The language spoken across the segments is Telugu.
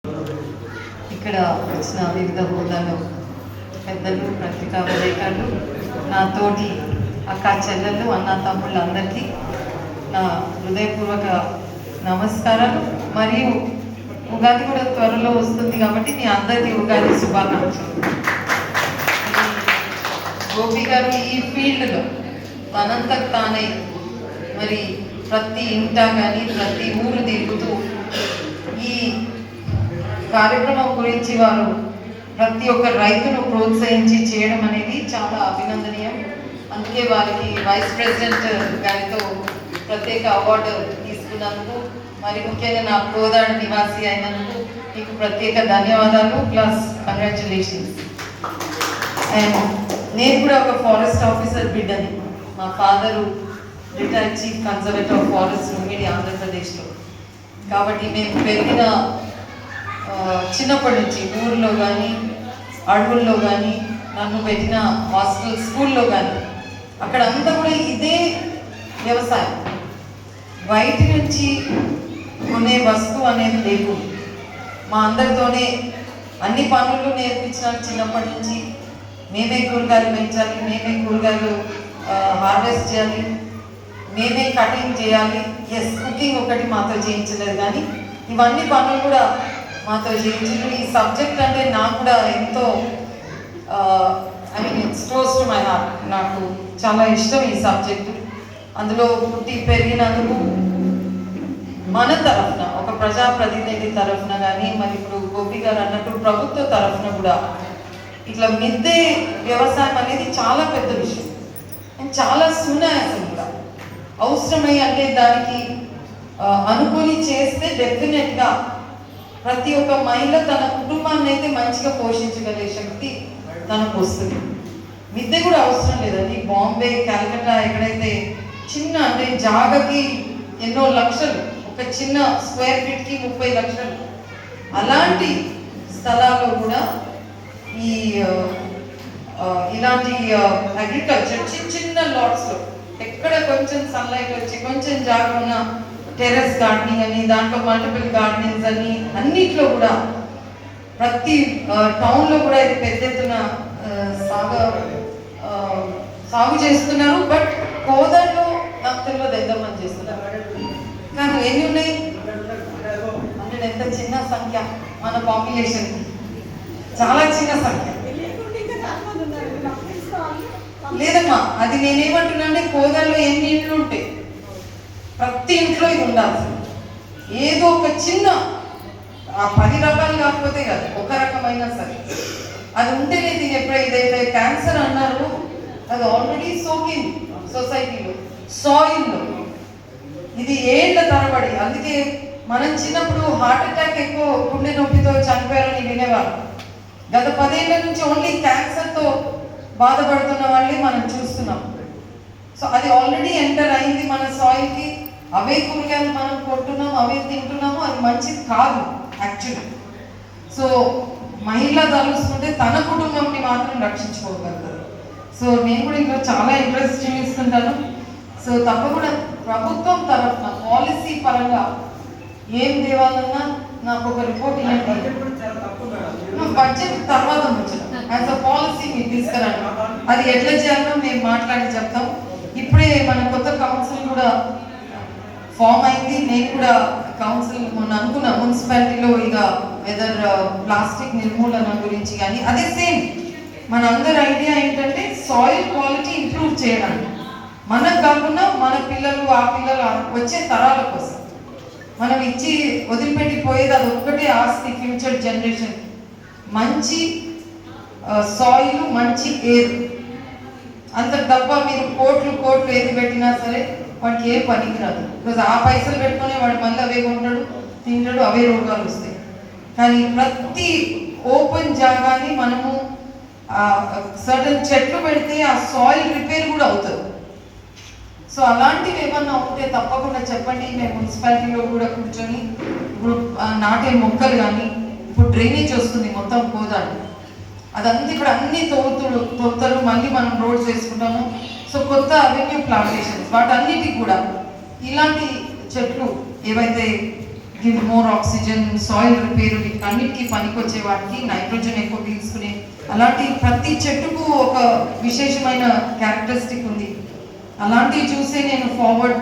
ఇక్కడ వచ్చిన వివిధ హోదాలో పెద్దలు, పత్రికా విలేకరులు, నా తోటి అక్క చెల్లెళ్ళు, అన్న తమ్ముళ్ళందరికీ నా హృదయపూర్వక నమస్కారాలు. మరియు ఉగాది కూడా త్వరలో వస్తుంది కాబట్టి మీ అందరికీ ఉగాది శుభాకాంక్షలు. గోపి గారు ఈ ఫీల్డ్లో తనంతకు తానే మరి ప్రతి ఇంట కానీ ప్రతి ఊరు తిరుగుతూ ఈ కార్యక్రమం గురించి వారు ప్రతి ఒక్క రైతును ప్రోత్సహించి చేయడం అనేది చాలా అభినందనీయం. అందుకే వారికి వైస్ ప్రెసిడెంట్ గారితో ప్రత్యేక అవార్డు తీసుకున్నందుకు, మరి ముఖ్యంగా నా కోదాడ నివాసి అయినందుకు మీకు ప్రత్యేక ధన్యవాదాలు ప్లస్ కంగ్రాచులేషన్స్. అండ్ నేను కూడా ఒక ఫారెస్ట్ ఆఫీసర్ బిడ్డని. మా father retired chief conservator of forest ఉమ్మడి ఆంధ్రప్రదేశ్లో. కాబట్టి మేము పెరిగిన చిన్నప్పటి నుంచి ఊర్లో కానీ అడవుల్లో కానీ నన్ను పెట్టిన హాస్టల్ స్కూల్లో కానీ అక్కడ అంతా కూడా ఇదే వ్యవసాయం. బయట నుంచి కొనే వస్తువు అనేది లేదు. మా అందరితోనే అన్ని పనులు నేర్పించినారు చిన్నప్పటి నుంచి. మేమే కూరగాయలు పెంచాలి, మేమే కూరగాయలు హార్వెస్ట్ చేయాలి, మేమే కటింగ్ చేయాలి. ఎస్, కుకింగ్ ఒకటి మాతో చేయించలేదు, కానీ ఇవన్నీ పనులు కూడా మాతో చేయించారు. ఈ సబ్జెక్ట్ అంటే నాకు కూడా ఎంతో I mean it's close to my heart. నాకు చాలా ఇష్టం ఈ సబ్జెక్టు. అందులో పుట్టి పెరిగినందుకు మన తరఫున ఒక ప్రజాప్రతినిధి తరఫున కానీ, మరి ఇప్పుడు గోపి గారు అన్నట్టు ప్రభుత్వ తరఫున కూడా ఇట్లా మిద్దె వ్యవసాయం అనేది చాలా పెద్ద విషయం అండ్ చాలా సునాయాసం కూడా. అవసరమై అంటే దానికి అనుకూలి చేస్తే డెఫినెట్గా ప్రతి ఒక్క మహిళ తన కుటుంబాన్ని అయితే మంచిగా పోషించగలిగే శక్తి తనకు వస్తుంది. మిద్దె కూడా అవసరం లేదండి. బాంబే, కలకత్తా ఎక్కడైతే చిన్న అంటే జాగకి ఎన్నో లక్షలు, ఒక చిన్న స్క్వేర్ ఫీట్కి 30 లక్షలు, అలాంటి స్థలాల్లో కూడా ఈ ఇలాంటి అగ్రికల్చర్ చిన్న చిన్న లాట్స్లో ఎక్కడ కొంచెం సన్లైట్ వచ్చి కొంచెం జాగా ఉన్న టెర్రస్ గార్డెనింగ్ అని, దాంట్లో మల్టిపుల్ గార్డెనింగ్స్ అని, అన్నిట్లో కూడా ప్రతి టౌన్లో కూడా ఇది పెద్ద ఎత్తున సాగు చేస్తున్నారు. బట్ కోదాడలో నాకు తెలియదు ఎంతమంది చేస్తున్నారు. కానీ ఎన్ని ఉన్నాయి అంటే ఎంత చిన్న సంఖ్య, మన పాపులేషన్ చాలా చిన్న సంఖ్య. లేదమ్మా, అది నేనేమంటున్నా అంటే కోదాడలో ఎన్ని ఇండ్లు ఉంటాయి, ప్రతి ఇంట్లో ఇది ఉండాలి. ఏదో ఒక చిన్న 10 రకాలు కాకపోతే కాదు, ఒక రకమైనా సరే అది ఉంటేనే దీని ఇదైతే క్యాన్సర్ అన్నారు, అది ఆల్రెడీ సోకింది సొసైటీలో, సాయిల్లో. ఇది ఏళ్ల తరబడి. అందుకే మనం చిన్నప్పుడు హార్ట్ అటాక్ ఎక్కువ గుండె నొప్పితో చనిపోయారని వినేవాళ్ళం. గత 10 ఏళ్ల నుంచి ఓన్లీ క్యాన్సర్తో బాధపడుతున్న వాళ్ళని మనం చూస్తున్నాం. సో అది ఆల్రెడీ ఎంటర్ అయింది మన సాయిల్కి. అవే కూరగాయలు మనం కొట్టున్నాం, అవే తింటున్నాము. అది మంచిది కాదు యాక్చువల్లీ. సో మహిళ తలుస్తుంటే తన కుటుంబంని మాత్రం రక్షించుకోగలుగుతారు. సో నేను కూడా ఇంకా చాలా ఇంట్రెస్ట్ చూపిస్తుంటాను. సో తప్పకుండా ప్రభుత్వం తరఫున పాలసీ పరంగా ఏం తేవాలన్నా నాకు ఒక రిపోర్ట్ ఇవ్వండి. బడ్జెట్ తర్వాత వచ్చాను, యాజ్ అ పాలసీ మీరు తీసుకురండి. అది ఎట్లా చేయాలో మేము మాట్లాడి చెప్తాం. ఇప్పుడే మన కొత్త కౌన్సిల్ కూడా ఫామ్ అయింది. నేను కూడా కౌన్సిల్ మొన్న అనుకున్నా మున్సిపాలిటీలో ఇక వెదర్ ప్లాస్టిక్ నిర్మూలన గురించి కానీ, అదే సేమ్ మన అందరి ఐడియా ఏంటంటే సాయిల్ క్వాలిటీ ఇంప్రూవ్ చేయడానికి, మనకు కాకుండా మన పిల్లలు, ఆ పిల్లలు, వచ్చే తరాల కోసం మనం ఇచ్చి వదిలిపెట్టిపోయేది అది ఒక్కటే ఆస్తి ఫ్యూచర్ జనరేషన్. మంచి సాయిల్, మంచి ఎయిర్, అంత తప్ప మీరు కోట్లు ఏది పెట్టినా సరే వాడికి ఏ పనికి రాదు. బికాజ్ ఆ పైసలు పెట్టుకుని వాడు మళ్ళీ అవే కొంటాడు, తింటాడు, అవే రోగాలు వస్తాయి. కానీ ప్రతి ఓపెన్ జాగాని మనము సర్టన్ చెట్లు పెడితే ఆ సాయిల్ రిపేర్ కూడా అవుతుంది. సో అలాంటివి ఏమన్నా ఉంటే తప్పకుండా చెప్పండి. మేము మున్సిపాలిటీలో కూడా కూర్చొని ఇప్పుడు నాటే మొక్కలు కానీ, ఇప్పుడు డ్రైనేజ్ వస్తుంది మొత్తం కోదాడు, అదంతా ఇప్పుడు అన్ని తోగుతారు, మళ్ళీ మనం రోడ్స్ వేసుకుంటాము. సో కొత్త అవెన్యూ ప్లాంటేషన్స్, వాటన్నిటికి కూడా ఇలాంటి చెట్లు ఏవైతే give more oxygen, soil repair, వీటన్నిటికీ పనికొచ్చే వాటికి నైట్రోజన్ ఎక్కువ తీసుకునే అలాంటి ప్రతి చెట్టుకు ఒక విశేషమైన క్యారెక్టరిస్టిక్ ఉంది. అలాంటివి చూసే నేను ఫార్వర్డ్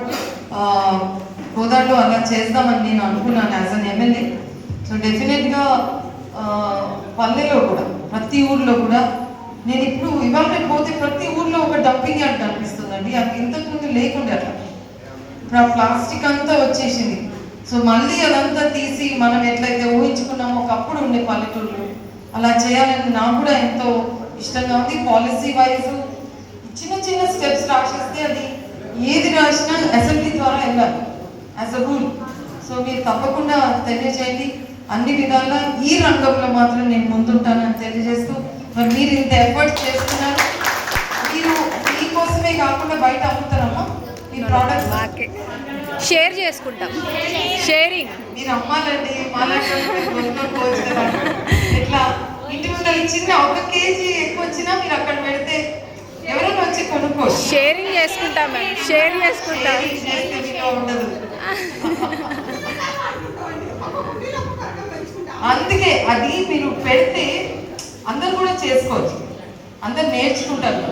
కోదాడలో అలా చేద్దామని నేను అనుకున్నాను యాజ్ అన్ ఎమ్మెల్యే. సో డెఫినెట్గా పల్లెలో కూడా ప్రతి ఊర్లో కూడా నేను ఇప్పుడు ఇవాళ పోతే ప్రతి ఊర్లో ఒక డంపింగ్ యార్డ్ కనిపిస్తుందండి. అది ఇంతకుముందు లేకుండే అట్లా. ఇప్పుడు ఆ ప్లాస్టిక్ అంతా వచ్చేసింది. సో మళ్ళీ అదంతా తీసి మనం ఎట్లయితే ఊహించుకున్నామో ఒకప్పుడు ఉండే పల్లెటూరులో అలా చేయాలని నాకు కూడా ఎంతో ఇష్టంగా ఉంది. పాలసీ వైజ్ చిన్న చిన్న స్టెప్స్ రాసేస్తే అది ఏది రాసినా అసెంబ్లీ ద్వారా వెళ్ళాలి యాజ్ అ రూల్. సో మీరు తప్పకుండా తెలియజేయండి. అన్ని విధాలా ఈ రంగంలో మాత్రం నేను ముందుంటానని తెలియజేస్తూ, మరి మీరు ఇంత ఎఫర్ట్స్ చేస్తున్నారు. మీరు మీకోసమే కాకుండా బయట అమ్ముతారమ్మా మీ ప్రోడక్ట్స్ షేర్ చేసుకుంటాం. షేరింగ్ మీరు అమ్మాలండి. ఇట్లా ఇంటి ముందర చిన్న 1 కేజీ ఎక్కువ వచ్చినా మీరు అక్కడ పెడితే ఎవరైనా వచ్చి కొనుక్కోవచ్చు. షేరింగ్ చేసుకుంటాం మేడం, షేర్ చేసుకుంటాం. ఉండదు. అందుకే అది మీరు పెడితే అందరు కూడా చేసుకోవచ్చు, అందరు నేర్చుకుంటారు.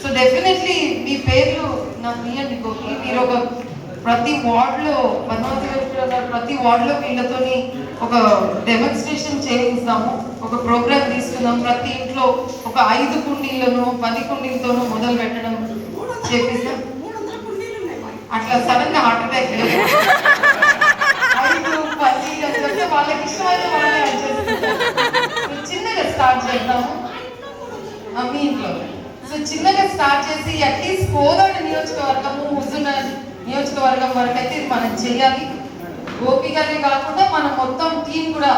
సో డెఫినెట్లీ మీ పేర్లు నాకు ఇవ్వండి గోపి. మీరు ఒక ప్రతి వార్డులో ప్రతి వార్డులో వీళ్ళతోని ఒక డెమాన్స్ట్రేషన్ చేయిస్తాము, ఒక ప్రోగ్రామ్ తీసుకుందాం. ప్రతి ఇంట్లో ఒక 5 కుండీలను 10 కుండీలతోనూ మొదలు పెట్టడం చేపిస్తాం. అట్లా సడన్ గా హార్ట్ అటాక్ 5, 10 అని చెప్తే వాళ్ళకి ఇష్టమైతే వాళ్ళే చేస్తారు. చిన్నగా స్టార్ట్ చేద్దాము మీ ఇంట్లో. సో చిన్నగా స్టార్ట్ చేసి అట్లీస్ట్ కోదాడ నియోజకవర్గము, హుజూర్నగర్ నియోజకవర్గం వరకు అయితే మనం చేయాలి. గోపి గారే కాకుండా మన మొత్తం టీం కూడా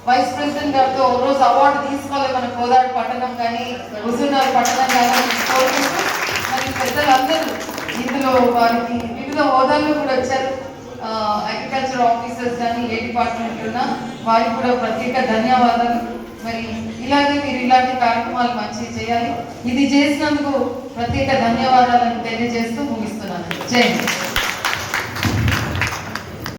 వైస్ ప్రెసిడెంట్ గారితో రోజు అవార్డు తీసుకోవాలి. మన కోదాడ పట్టణం కానీ హుజూర్నగర్ పట్టణం కానీ కోరుకుంటూ, మరి పెద్దలందరూ ఇందులో వారికి వివిధ హోదాల్లో కూడా వచ్చారు. అగ్రికల్చర్ ఆఫీసర్స్ కానీ ఏ డిపార్ట్మెంట్ ఉన్నా వారికి కూడా ప్రత్యేక ధన్యవాదాలు. మరి ఇలాగే మీరు ఇలాంటి కార్యక్రమాలు మంచిగా చేయాలి. ఇది చేసినందుకు ప్రత్యేక ధన్యవాదాలను తెలియజేస్తూ ముగిస్తున్నాను. జై హింద్.